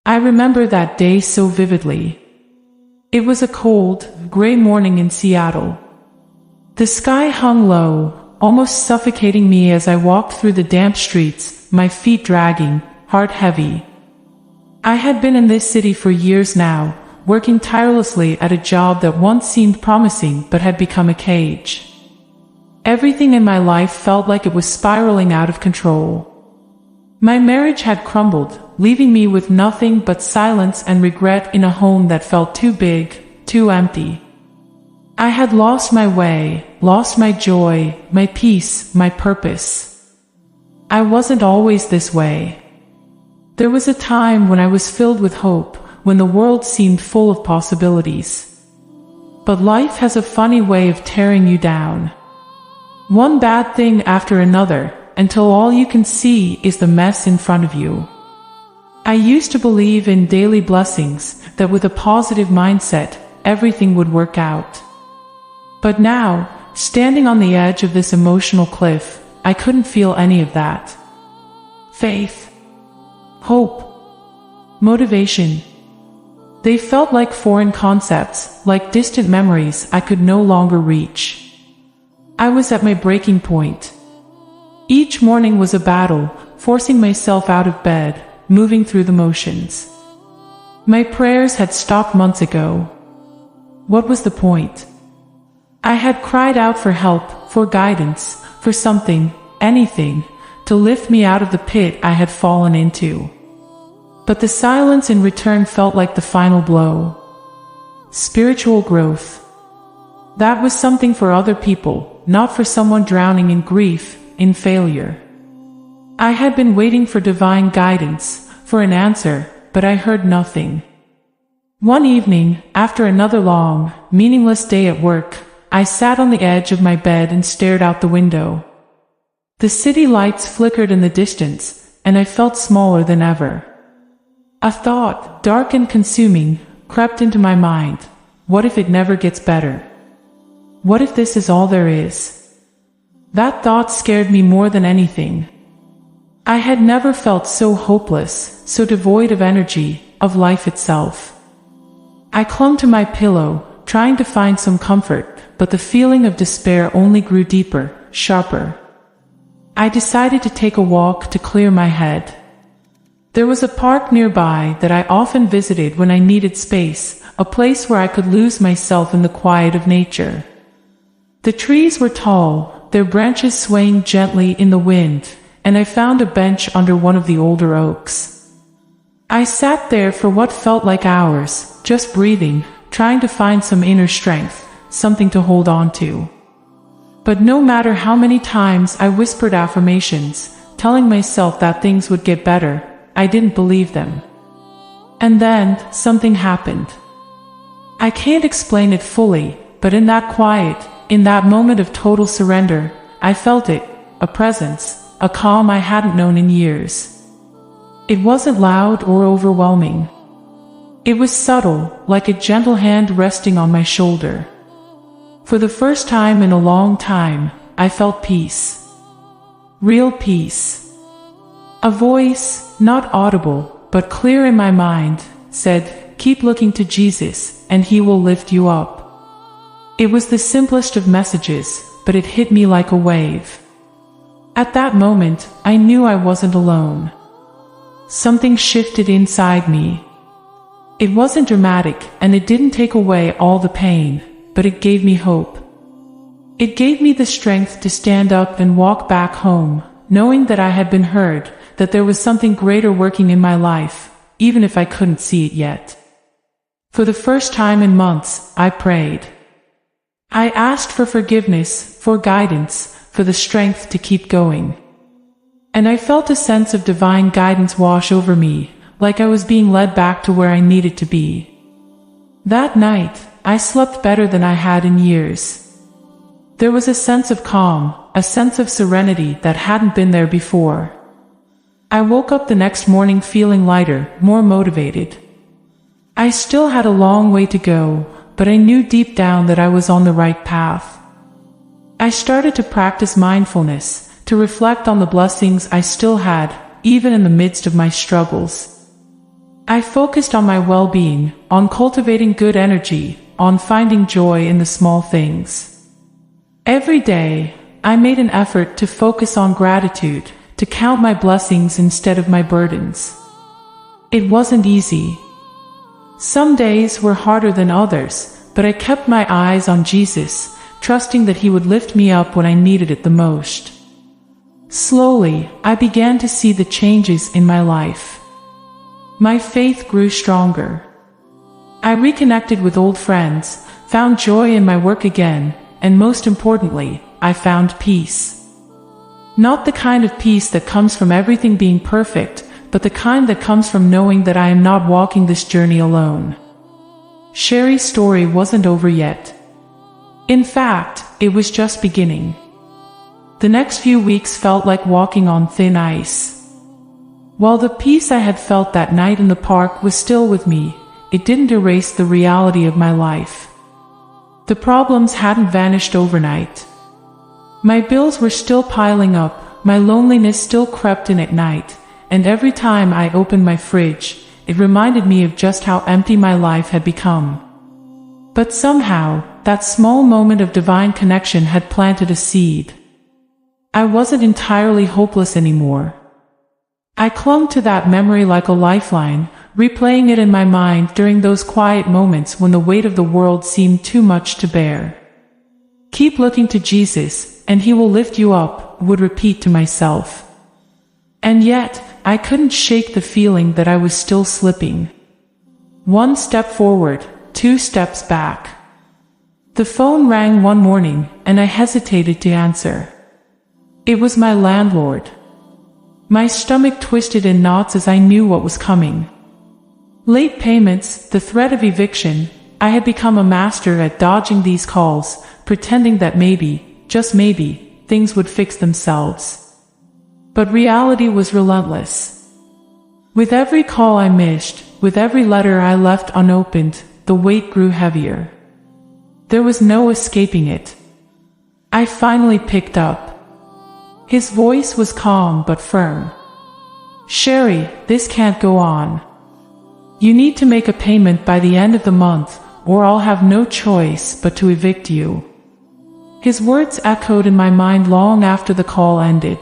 I remember that day so vividly. It was a cold, gray morning in Seattle. The sky hung low, almost suffocating me as I walked through the damp streets, my feet dragging, heart heavy. I had been in this city for years now, working tirelessly at a job that once seemed promising but had become a cage. Everything in my life felt like it was spiraling out of control. My marriage had crumbled, leaving me with nothing but silence and regret in a home that felt too big, too empty. I had lost my way, lost my joy, my peace, my purpose. I wasn't always this way. There was a time when I was filled with hope, when the world seemed full of possibilities. But life has a funny way of tearing you down. One bad thing after another, until all you can see is the mess in front of you. I used to believe in daily blessings, that with a positive mindset, everything would work out. But now, standing on the edge of this emotional cliff, I couldn't feel any of that. Faith, hope, motivation. They felt like foreign concepts, like distant memories I could no longer reach. I was at my breaking point. Each morning was a battle, forcing myself out of bed, moving through the motions. My prayers had stopped months ago. What was the point? I had cried out for help, for guidance, for something, anything, to lift me out of the pit I had fallen into. But the silence in return felt like the final blow. Spiritual growth. That was something for other people, not for someone drowning in grief, in failure. I had been waiting for divine guidance, for an answer, but I heard nothing. One evening, after another long, meaningless day at work, I sat on the edge of my bed and stared out the window. The city lights flickered in the distance, and I felt smaller than ever. A thought, dark and consuming, crept into my mind. What if it never gets better? What if this is all there is? That thought scared me more than anything. I had never felt so hopeless, so devoid of energy, of life itself. I clung to my pillow, trying to find some comfort, but the feeling of despair only grew deeper, sharper. I decided to take a walk to clear my head. There was a park nearby that I often visited when I needed space, a place where I could lose myself in the quiet of nature. The trees were tall, their branches swaying gently in the wind, and I found a bench under one of the older oaks. I sat there for what felt like hours, just breathing, trying to find some inner strength, something to hold on to. But no matter how many times I whispered affirmations, telling myself that things would get better, I didn't believe them. And then, something happened. I can't explain it fully, but in that quiet, in that moment of total surrender, I felt it, a presence, a calm I hadn't known in years. It wasn't loud or overwhelming. It was subtle, like a gentle hand resting on my shoulder. For the first time in a long time, I felt peace. Real peace. A voice, not audible, but clear in my mind, said, "Keep looking to Jesus, and He will lift you up." It was the simplest of messages, but it hit me like a wave. At that moment, I knew I wasn't alone. Something shifted inside me. It wasn't dramatic, and it didn't take away all the pain, but it gave me hope. It gave me the strength to stand up and walk back home, knowing that I had been heard, that there was something greater working in my life, even if I couldn't see it yet. For the first time in months, I prayed. I asked for forgiveness, for guidance, for the strength to keep going. And I felt a sense of divine guidance wash over me, like I was being led back to where I needed to be. That night, I slept better than I had in years. There was a sense of calm, a sense of serenity that hadn't been there before. I woke up the next morning feeling lighter, more motivated. I still had a long way to go, but I knew deep down that I was on the right path. I started to practice mindfulness, to reflect on the blessings I still had, even in the midst of my struggles. I focused on my well-being, on cultivating good energy, on finding joy in the small things. Every day, I made an effort to focus on gratitude, to count my blessings instead of my burdens. It wasn't easy. Some days were harder than others, but I kept my eyes on Jesus, trusting that He would lift me up when I needed it the most. Slowly, I began to see the changes in my life. My faith grew stronger. I reconnected with old friends, found joy in my work again, and most importantly, I found peace. Not the kind of peace that comes from everything being perfect, but the kind that comes from knowing that I am not walking this journey alone. Sherry's story wasn't over yet. In fact, it was just beginning. The next few weeks felt like walking on thin ice. While the peace I had felt that night in the park was still with me, it didn't erase the reality of my life. The problems hadn't vanished overnight. My bills were still piling up, my loneliness still crept in at night, and every time I opened my fridge, it reminded me of just how empty my life had become. But somehow, that small moment of divine connection had planted a seed. I wasn't entirely hopeless anymore. I clung to that memory like a lifeline, replaying it in my mind during those quiet moments when the weight of the world seemed too much to bear. Keep looking to Jesus, and He will lift you up, would repeat to myself. And yet, I couldn't shake the feeling that I was still slipping. One step forward, 2 steps back. The phone rang one morning, and I hesitated to answer. It was my landlord. My stomach twisted in knots as I knew what was coming. Late payments, the threat of eviction. I had become a master at dodging these calls, pretending that maybe, just maybe, things would fix themselves. But reality was relentless. With every call I missed, with every letter I left unopened, the weight grew heavier. There was no escaping it. I finally picked up. His voice was calm but firm. "Sherry, this can't go on. You need to make a payment by the end of the month, or I'll have no choice but to evict you." His words echoed in my mind long after the call ended.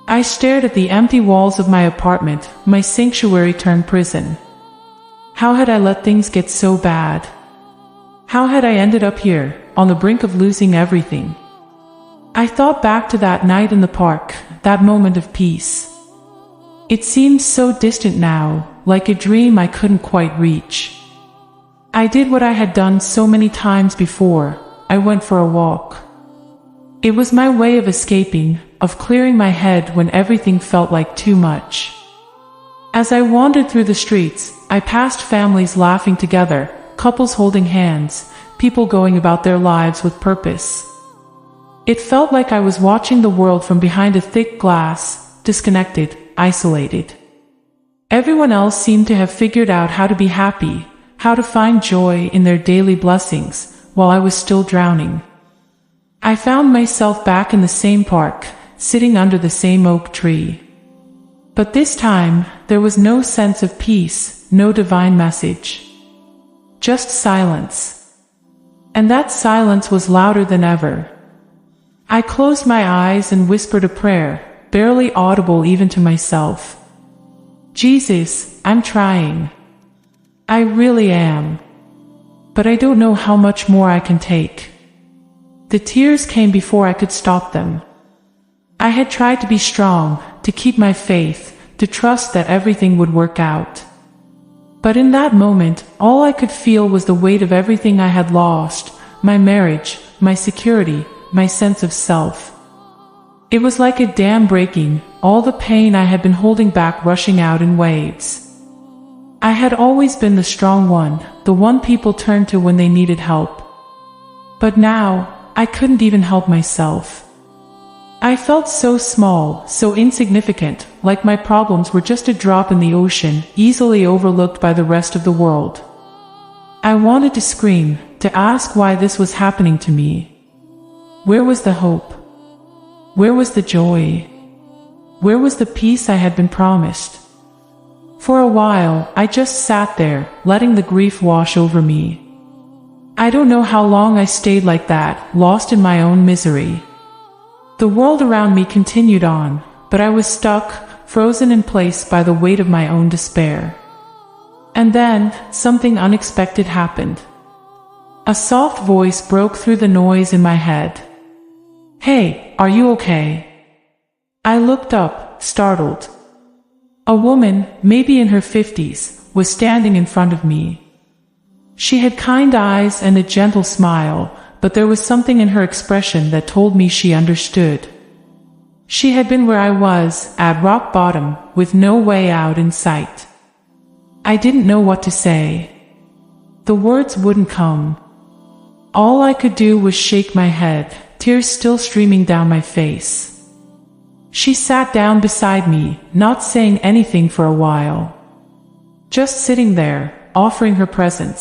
I stared at the empty walls of my apartment, my sanctuary turned prison. How had I let things get so bad? How had I ended up here, on the brink of losing everything? I thought back to that night in the park, that moment of peace. It seemed so distant now, like a dream I couldn't quite reach. I did what I had done so many times before. I went for a walk. It was my way of escaping, of clearing my head when everything felt like too much. As I wandered through the streets, I passed families laughing together, couples holding hands, people going about their lives with purpose. It felt like I was watching the world from behind a thick glass, disconnected, isolated. Everyone else seemed to have figured out how to be happy, how to find joy in their daily blessings, while I was still drowning. I found myself back in the same park, sitting under the same oak tree. But this time, there was no sense of peace, no divine message. Just silence. And that silence was louder than ever. I closed my eyes and whispered a prayer, barely audible even to myself. "Jesus, I'm trying. I really am. But I don't know how much more I can take." The tears came before I could stop them. I had tried to be strong, to keep my faith, to trust that everything would work out. But in that moment, all I could feel was the weight of everything I had lost, my marriage, my security, my sense of self. It was like a dam breaking, all the pain I had been holding back rushing out in waves. I had always been the strong one, the one people turned to when they needed help. But now, I couldn't even help myself. I felt so small, so insignificant, like my problems were just a drop in the ocean, easily overlooked by the rest of the world. I wanted to scream, to ask why this was happening to me. Where was the hope? Where was the joy? Where was the peace I had been promised? For a while, I just sat there, letting the grief wash over me. I don't know how long I stayed like that, lost in my own misery. The world around me continued on, but I was stuck, frozen in place by the weight of my own despair. And then, something unexpected happened. A soft voice broke through the noise in my head. "Hey, are you okay?" I looked up, startled. A woman, maybe in her 50s, was standing in front of me. She had kind eyes and a gentle smile, but there was something in her expression that told me she understood. She had been where I was, at rock bottom, with no way out in sight. I didn't know what to say. The words wouldn't come. All I could do was shake my head, tears still streaming down my face. She sat down beside me, not saying anything for a while. Just sitting there, offering her presence.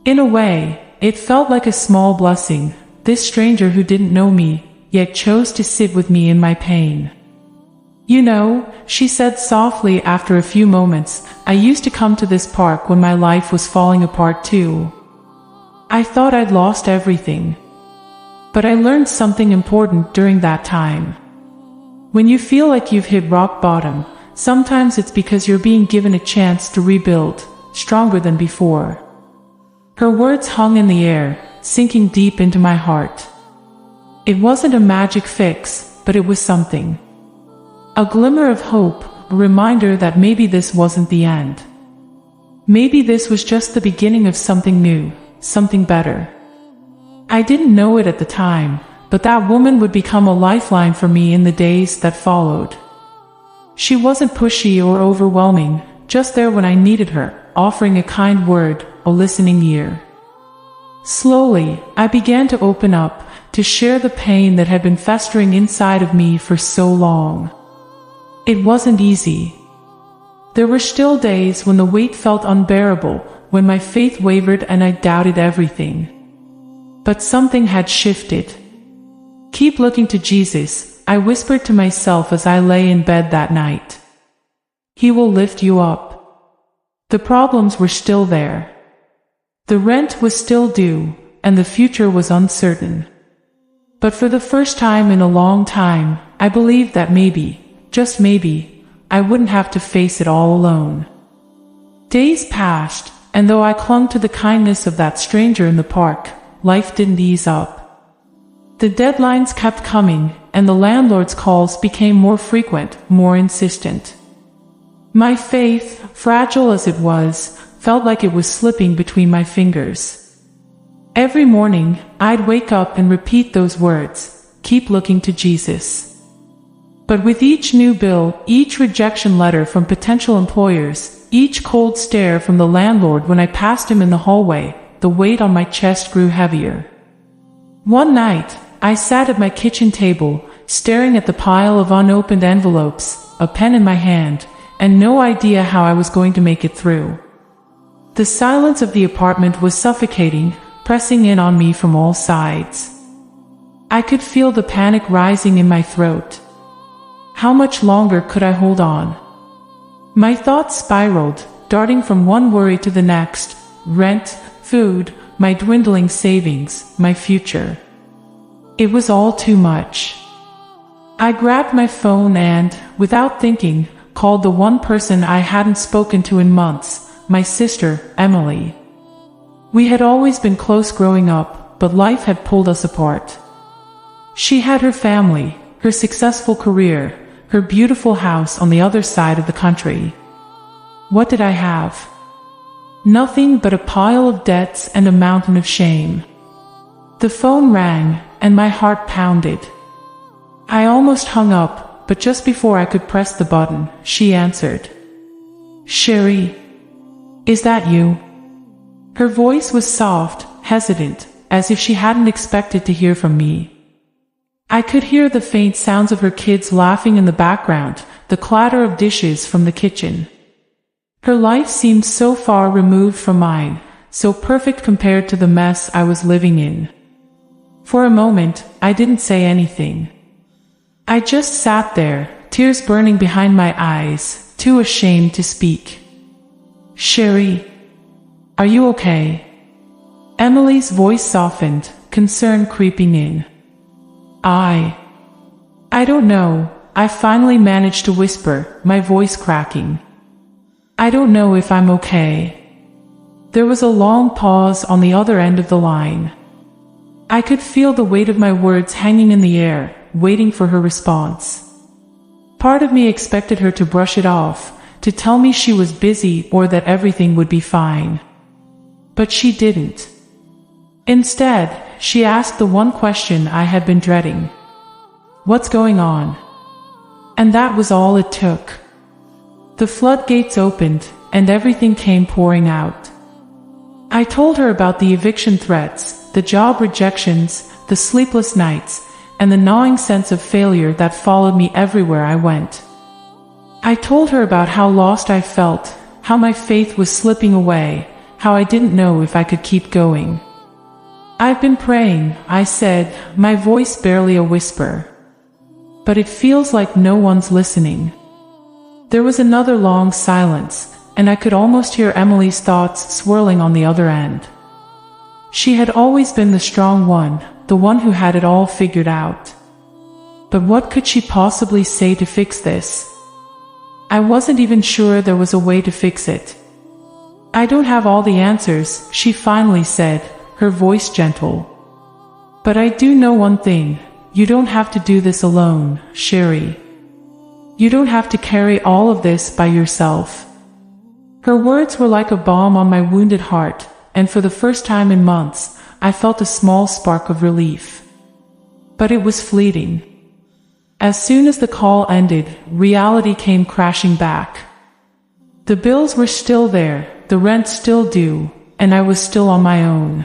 In a way, it felt like a small blessing, this stranger who didn't know me, yet chose to sit with me in my pain. "You know," she said softly after a few moments, "I used to come to this park when my life was falling apart too. I thought I'd lost everything. But I learned something important during that time. When you feel like you've hit rock bottom, sometimes it's because you're being given a chance to rebuild, stronger than before." Her words hung in the air, sinking deep into my heart. It wasn't a magic fix, but it was something. A glimmer of hope, a reminder that maybe this wasn't the end. Maybe this was just the beginning of something new, something better. I didn't know it at the time, but that woman would become a lifeline for me in the days that followed. She wasn't pushy or overwhelming, just there when I needed her, offering a kind word, a listening ear. Slowly, I began to open up, to share the pain that had been festering inside of me for so long. It wasn't easy. There were still days when the weight felt unbearable, when my faith wavered and I doubted everything. But something had shifted. "Keep looking to Jesus," I whispered to myself as I lay in bed that night. "He will lift you up." The problems were still there. The rent was still due, and the future was uncertain. But for the first time in a long time, I believed that maybe, just maybe, I wouldn't have to face it all alone. Days passed, and though I clung to the kindness of that stranger in the park, life didn't ease up. The deadlines kept coming, and the landlord's calls became more frequent, more insistent. My faith, fragile as it was, felt like it was slipping between my fingers. Every morning, I'd wake up and repeat those words, "Keep looking to Jesus." But with each new bill, each rejection letter from potential employers, each cold stare from the landlord when I passed him in the hallway, the weight on my chest grew heavier. One night, I sat at my kitchen table, staring at the pile of unopened envelopes, a pen in my hand, and no idea how I was going to make it through. The silence of the apartment was suffocating, pressing in on me from all sides. I could feel the panic rising in my throat. How much longer could I hold on? My thoughts spiraled, darting from one worry to the next: rent, food, my dwindling savings, my future. It was all too much. I grabbed my phone and, without thinking, called the one person I hadn't spoken to in months, my sister, Emily. We had always been close growing up, but life had pulled us apart. She had her family, her successful career, her beautiful house on the other side of the country. What did I have? Nothing but a pile of debts and a mountain of shame. The phone rang, and my heart pounded. I almost hung up, but just before I could press the button, she answered. "Sherry, is that you?" Her voice was soft, hesitant, as if she hadn't expected to hear from me. I could hear the faint sounds of her kids laughing in the background, the clatter of dishes from the kitchen. Her life seemed so far removed from mine, so perfect compared to the mess I was living in. For a moment, I didn't say anything. I just sat there, tears burning behind my eyes, too ashamed to speak. "Sherry, are you okay?" Emily's voice softened, concern creeping in. I don't know," I finally managed to whisper, my voice cracking. "I don't know if I'm okay." There was a long pause on the other end of the line. I could feel the weight of my words hanging in the air, waiting for her response. Part of me expected her to brush it off, to tell me she was busy or that everything would be fine. But she didn't. Instead, she asked the one question I had been dreading. "What's going on?" And that was all it took. The floodgates opened, and everything came pouring out. I told her about the eviction threats, the job rejections, the sleepless nights, and the gnawing sense of failure that followed me everywhere I went. I told her about how lost I felt, how my faith was slipping away, how I didn't know if I could keep going. "I've been praying," I said, my voice barely a whisper. "But it feels like no one's listening." There was another long silence, and I could almost hear Emily's thoughts swirling on the other end. She had always been the strong one, the one who had it all figured out. But what could she possibly say to fix this? I wasn't even sure there was a way to fix it. "I don't have all the answers," she finally said, her voice gentle. "But I do know one thing, you don't have to do this alone, Sherry. You don't have to carry all of this by yourself." Her words were like a balm on my wounded heart, and for the first time in months, I felt a small spark of relief. But it was fleeting. As soon as the call ended, reality came crashing back. The bills were still there, the rent still due, and I was still on my own.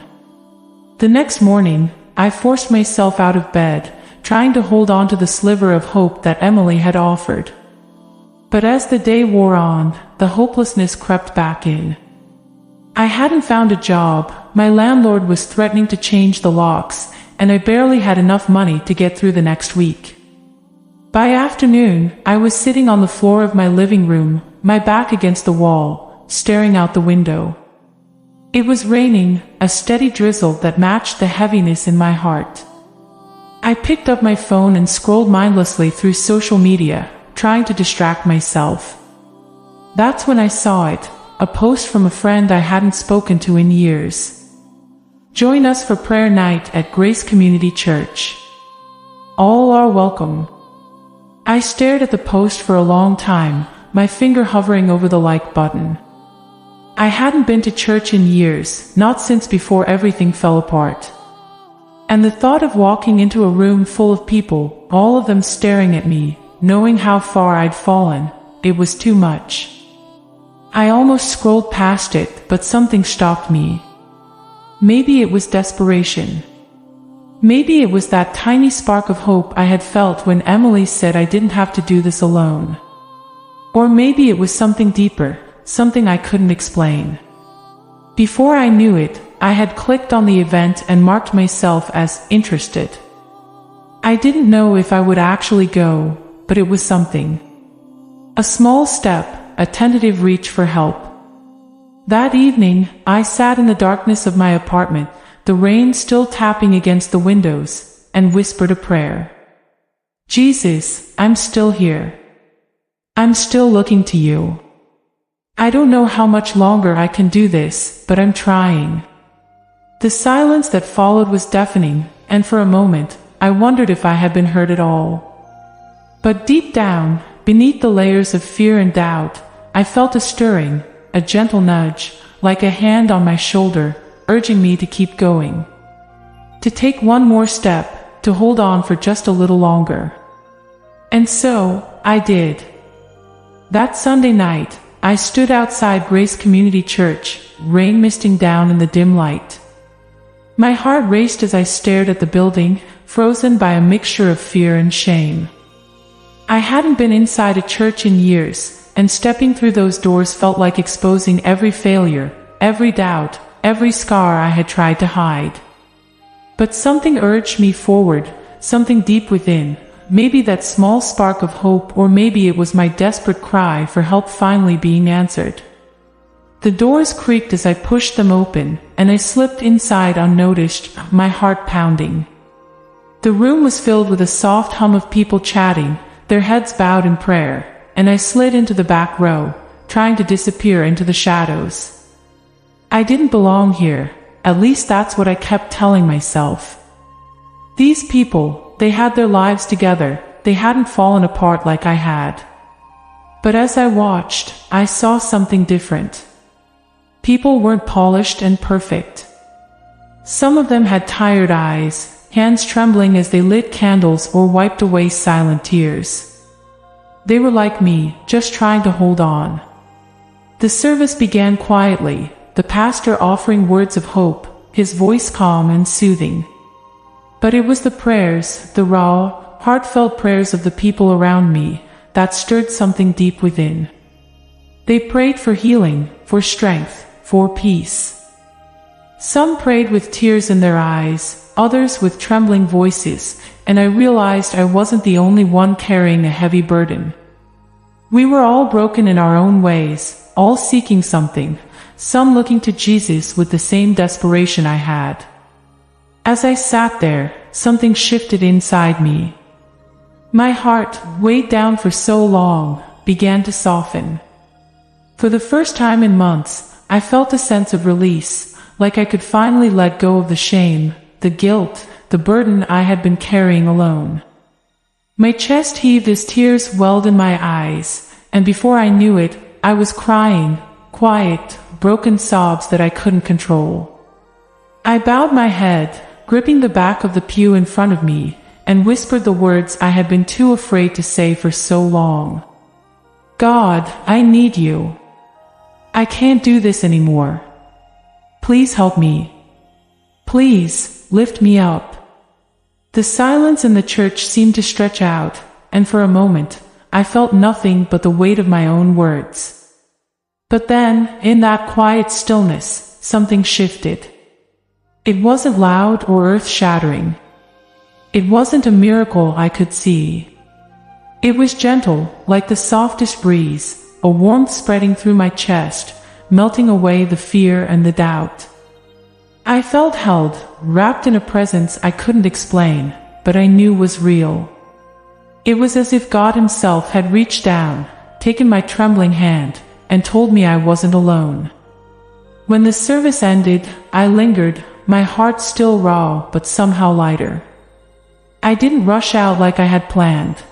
The next morning, I forced myself out of bed, trying to hold on to the sliver of hope that Emily had offered. But as the day wore on, the hopelessness crept back in. I hadn't found a job, my landlord was threatening to change the locks, and I barely had enough money to get through the next week. By afternoon, I was sitting on the floor of my living room, my back against the wall, staring out the window. It was raining, a steady drizzle that matched the heaviness in my heart. I picked up my phone and scrolled mindlessly through social media, trying to distract myself. That's when I saw it, a post from a friend I hadn't spoken to in years. "Join us for prayer night at Grace Community Church. All are welcome." I stared at the post for a long time, my finger hovering over the like button. I hadn't been to church in years, not since before everything fell apart. And the thought of walking into a room full of people, all of them staring at me, knowing how far I'd fallen, it was too much. I almost scrolled past it, but something stopped me. Maybe it was desperation. Maybe it was that tiny spark of hope I had felt when Emily said I didn't have to do this alone. Or maybe it was something deeper, something I couldn't explain. Before I knew it, I had clicked on the event and marked myself as interested. I didn't know if I would actually go, but it was something. A small step, a tentative reach for help. That evening, I sat in the darkness of my apartment, the rain still tapping against the windows, and whispered a prayer. "Jesus, I'm still here. I'm still looking to you. I don't know how much longer I can do this, but I'm trying." The silence that followed was deafening, and for a moment, I wondered if I had been heard at all. But deep down, beneath the layers of fear and doubt, I felt a stirring, a gentle nudge, like a hand on my shoulder, urging me to keep going. To take one more step, to hold on for just a little longer. And so, I did. That Sunday night, I stood outside Grace Community Church, rain misting down in the dim light. My heart raced as I stared at the building, frozen by a mixture of fear and shame. I hadn't been inside a church in years, and stepping through those doors felt like exposing every failure, every doubt, every scar I had tried to hide. But something urged me forward, something deep within, maybe that small spark of hope, or maybe it was my desperate cry for help finally being answered. The doors creaked as I pushed them open, and I slipped inside unnoticed, my heart pounding. The room was filled with a soft hum of people chatting, their heads bowed in prayer, and I slid into the back row, trying to disappear into the shadows. I didn't belong here, at least that's what I kept telling myself. These people, they had their lives together, they hadn't fallen apart like I had. But as I watched, I saw something different. People weren't polished and perfect. Some of them had tired eyes, hands trembling as they lit candles or wiped away silent tears. They were like me, just trying to hold on. The service began quietly, the pastor offering words of hope, his voice calm and soothing. But it was the prayers, the raw, heartfelt prayers of the people around me, that stirred something deep within. They prayed for healing, for strength, for peace. Some prayed with tears in their eyes, others with trembling voices, and I realized I wasn't the only one carrying a heavy burden. We were all broken in our own ways, all seeking something, some looking to Jesus with the same desperation I had. As I sat there, something shifted inside me. My heart, weighed down for so long, began to soften. For the first time in months, I felt a sense of release, like I could finally let go of the shame, the guilt, the burden I had been carrying alone. My chest heaved as tears welled in my eyes, and before I knew it, I was crying, quiet, broken sobs that I couldn't control. I bowed my head, gripping the back of the pew in front of me, and whispered the words I had been too afraid to say for so long. God, I need you. I can't do this anymore. Please help me. Please, lift me up. The silence in the church seemed to stretch out, and for a moment, I felt nothing but the weight of my own words. But then, in that quiet stillness, something shifted. It wasn't loud or earth-shattering. It wasn't a miracle I could see. It was gentle, like the softest breeze, a warmth spreading through my chest, melting away the fear and the doubt. I felt held, wrapped in a presence I couldn't explain, but I knew was real. It was as if God Himself had reached down, taken my trembling hand, and told me I wasn't alone. When the service ended, I lingered, my heart still raw but somehow lighter. I didn't rush out like I had planned.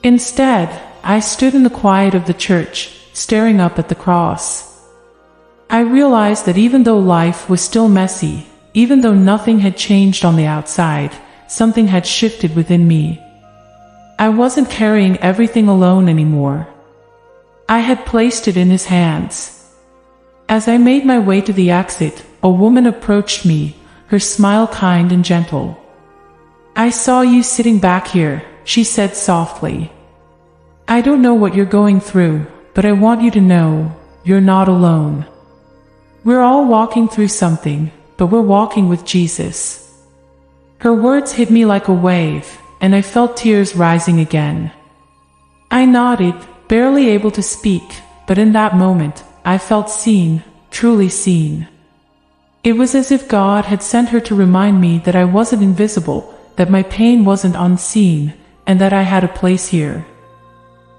Instead, I stood in the quiet of the church, staring up at the cross. I realized that even though life was still messy, even though nothing had changed on the outside, something had shifted within me. I wasn't carrying everything alone anymore. I had placed it in His hands. As I made my way to the exit, a woman approached me, her smile kind and gentle. "I saw you sitting back here," she said softly. "I don't know what you're going through, but I want you to know, you're not alone. We're all walking through something, but we're walking with Jesus." Her words hit me like a wave, and I felt tears rising again. I nodded, barely able to speak, but in that moment, I felt seen, truly seen. It was as if God had sent her to remind me that I wasn't invisible, that my pain wasn't unseen, and that I had a place here.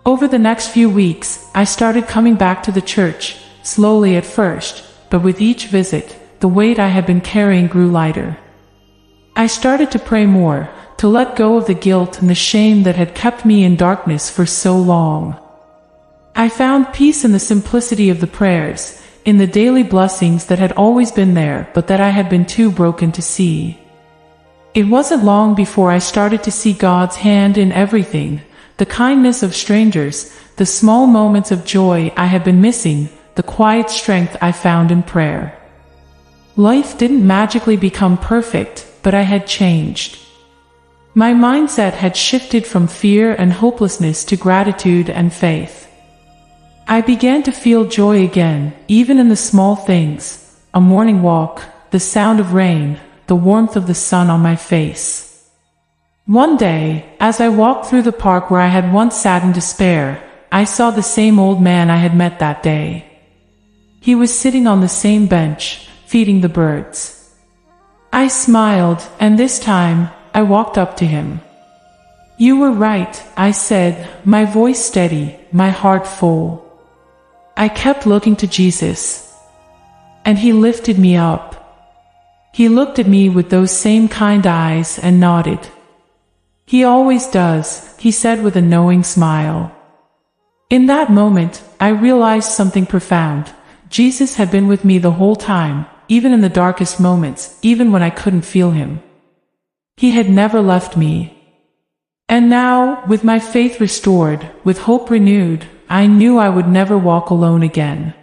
Over the next few weeks, I started coming back to the church, slowly at first, but with each visit, the weight I had been carrying grew lighter. I started to pray more, to let go of the guilt and the shame that had kept me in darkness for so long. I found peace in the simplicity of the prayers, in the daily blessings that had always been there but that I had been too broken to see. It wasn't long before I started to see God's hand in everything, the kindness of strangers, the small moments of joy I had been missing, the quiet strength I found in prayer. Life didn't magically become perfect, but I had changed. My mindset had shifted from fear and hopelessness to gratitude and faith. I began to feel joy again, even in the small things, a morning walk, the sound of rain, the warmth of the sun on my face. One day, as I walked through the park where I had once sat in despair, I saw the same old man I had met that day. He was sitting on the same bench, feeding the birds. I smiled, and this time, I walked up to him. "You were right," I said, my voice steady, my heart full. I kept looking to Jesus. And he lifted me up. He looked at me with those same kind eyes and nodded. "He always does," he said with a knowing smile. In that moment, I realized something profound. Jesus had been with me the whole time, even in the darkest moments, even when I couldn't feel him. He had never left me. And now, with my faith restored, with hope renewed, I knew I would never walk alone again.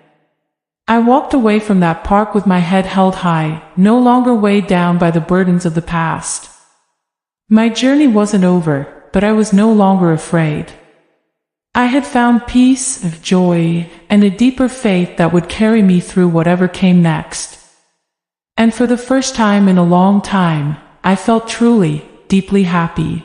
I walked away from that park with my head held high, no longer weighed down by the burdens of the past. My journey wasn't over, but I was no longer afraid. I had found peace, joy, and a deeper faith that would carry me through whatever came next. And for the first time in a long time, I felt truly, deeply happy.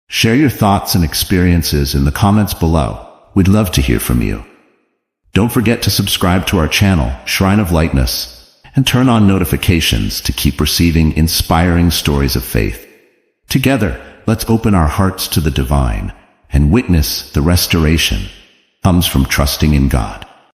Share your thoughts and experiences in the comments below. We'd love to hear from you. Don't forget to subscribe to our channel, Shrine of Lightness, and turn on notifications to keep receiving inspiring stories of faith. Together, let's open our hearts to the divine and witness the restoration comes from trusting in God.